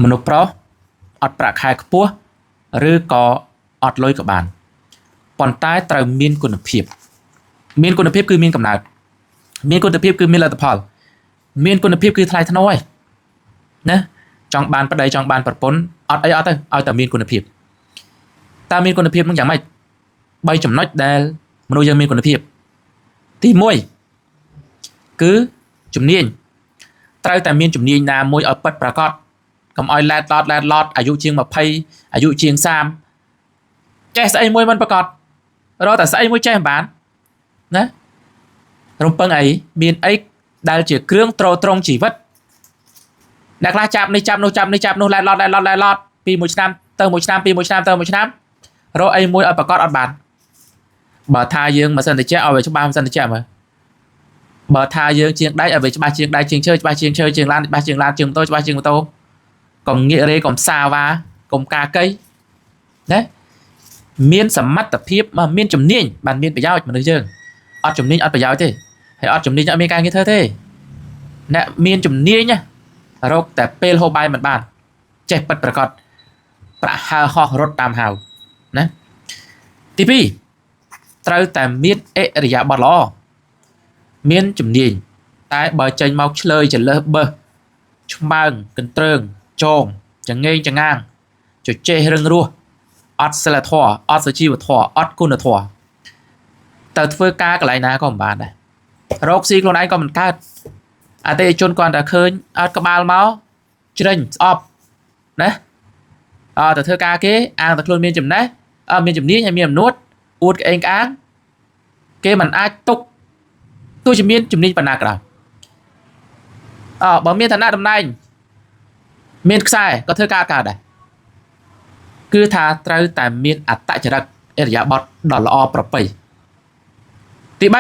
មនុស្សប្រុសអត់ប្រាក់ខែខ្ពស់ឬក៏អត់លុយក៏បានប៉ុន្តែត្រូវមានគុណភាពគឺមានកំណើតមានគុណភាពគឺមានលទ្ធផលមានគុណភាពគឺថ្លៃថ្នូរហើយណាចង់បានប្តីចង់បានប្រពន្ធអត់អីអត់ទៅឲ្យតែមានគុណភាពតើមានគុណភាពនឹងយ៉ាងម៉េច3ចំណុចដែលមនុស្សយើងមានគុណភាពទី1គឺជំនាញត្រូវតែមានជំនាញណាមួយឲ្យពិតប្រាកដកុំឲ្យឡែតឡតអាយុជាង20អាយុជាង30ចេះស្អីមួយមិនប្រាកដរកតែស្អីមួយចេះមិនបានណារំពឹងអីមានអីដែលជាគ្រឿងទ្រទ្រង់ជីវិតអ្នកខ្លះចាប់នេះចាប់នោះឡែតឡតពីមួយឆ្នាំទៅមួយឆ្នាំពីមួយឆ្នាំទៅមួយឆ្នាំរកអីមួយឲ្យប្រកបអត់បានបើថាយើងមិនសិនតិចឲ្យវាច្បាស់មិនសិនតិចមើលបើថាយើងជាងដៃឲ្យវាច្បាស់ជាងដៃជាងឈើច្បាស់ជាងឈើជាងឡានច្បាស់ជាងឡានជាងម៉ូតូច្បាស់ជាងម៉ូតូកុំងាករេកុំសាវ៉ាកុំការកៃណាមានសមត្ថភាពមកមានជំនាញបានមានប្រយោជន៍មនុស្សយើងអត់ជំនាញអត់ប្រយោជន៍ទេហើយអត់ជំនាញអត់មានការងារធ្វើទេអ្នកមានជំនាញណារកតែពេលហូបបាយមិនបានចេះពិតប្រាកដប្រាក់ហើហោះរត់តាមហៅណាទី2ត្រូវតែមានអិរិយាបថល្អមានជំនាញតែបើចេញមកឆ្លើយចលើសបើសឆ្មើងកន្ទ្រើងចងចងេងចងាងជជែករឹងរស់អត់សិលធម៌អត់សុជីវធម៌អត់គុណធម៌ទៅធ្វើការកន្លែងណាក៏មិនបានដែររកស៊ីខ្លួនឯងក៏មិនកើតអតិថិជនគាត់តែឃើញអត់ក្បាលមកជ្រិញស្អប់ណាទៅធ្វើការគេអាងតែខ្លួនមានចំណេះមានជំនាញហើយមានអំណួតអួតក្អេងក្អាងគេមិនអាចទុកទោះជាមានជំនាញប៉ុណ្ណាក៏ដោយបើមានឋានៈតំណែងមានខ្សែក៏ធ្វើការកើតដែរគឺថាត្រូវតែមានអត្តចរិតអិរិយាបថដ៏ល្អប្រពៃទី3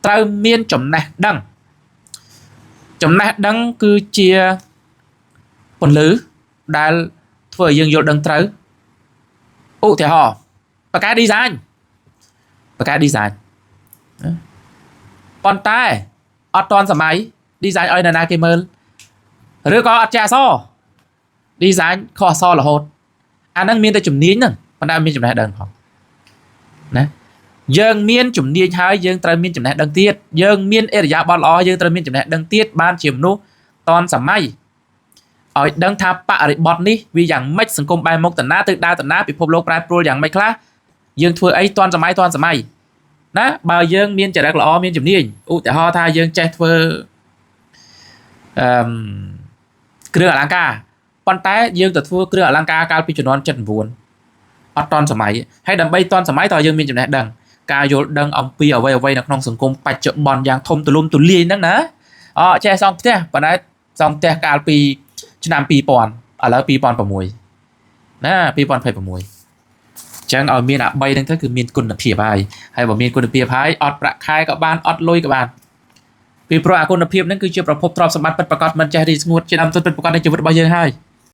ត្រូវមានចំណេះដឹងគឺជាពន្លឺដែលធ្វើឲ្យយើងយល់ដឹងត្រូវឧទាហរណ៍បកកែ design ប៉ុន្តែអត់ទាន់សម័យ design ឲ្យនរណាគេមើលឬក៏អត់ចេះអក្សរ design ខុសអក្សររហូតអាហ្នឹងមានតែជំនាញហ្នឹងប៉ុន្តែមានចំណេះដឹងផងណាយើងមានជំនាញហើយយើងត្រូវមានចំណេះដឹងទៀតយើងមានអិរិយាបថល្អយើងត្រូវមានចំណេះដឹងទៀតបានជាមនុស្សតាន់សម័យឲ្យដឹងថាបរិបទនេះវាយ៉ាងម៉េចសង្គមបែរមុខតាណាទៅដើរតាណាពិភពលោកប្រែប្រួលយ៉ាងម៉េចខ្លះយើងធ្វើអីតាន់សម័យណាបើយើងមានចរិតល្អមានជំនាញឧទាហរណ៍ថាយើងចេះធ្វើគ្រឿងអលង្ការប៉ុន្តែយើងទៅធ្វើគ្រឿងអលង្ការកាលពីជំនាន់79អត់តាន់សម័យហើយដើម្បីតាន់សម័យតើយើងមានចំណេះដឹងការយល់ដឹងអំពីអ្វីនៅក្នុងសង្គមបច្ចុប្បន្នយ៉ាងធំទូលំទូលាយហ្នឹងណាចេះសង់ផ្ទះប៉ុន្តែសង់ផ្ទះកាលពីឆ្នាំ2000ឥឡូវ2006ណា2026ចឹងឲ្យមានអា3ហ្នឹងទៅគឺមានគុណភាពហើយបើមានគុណភាពហើយអត់ប្រាក់ខែក៏បានអត់លុយក៏បានពីព្រោះអាគុណភាពហ្នឹងគឺជាប្រភពទ្រព្យសម្បត្តិពិតប្រាកដមិនចេះរីស្ងួតជាដើមទុនពិតប្រាកដនៃជីវិតរបស់យើងហើយ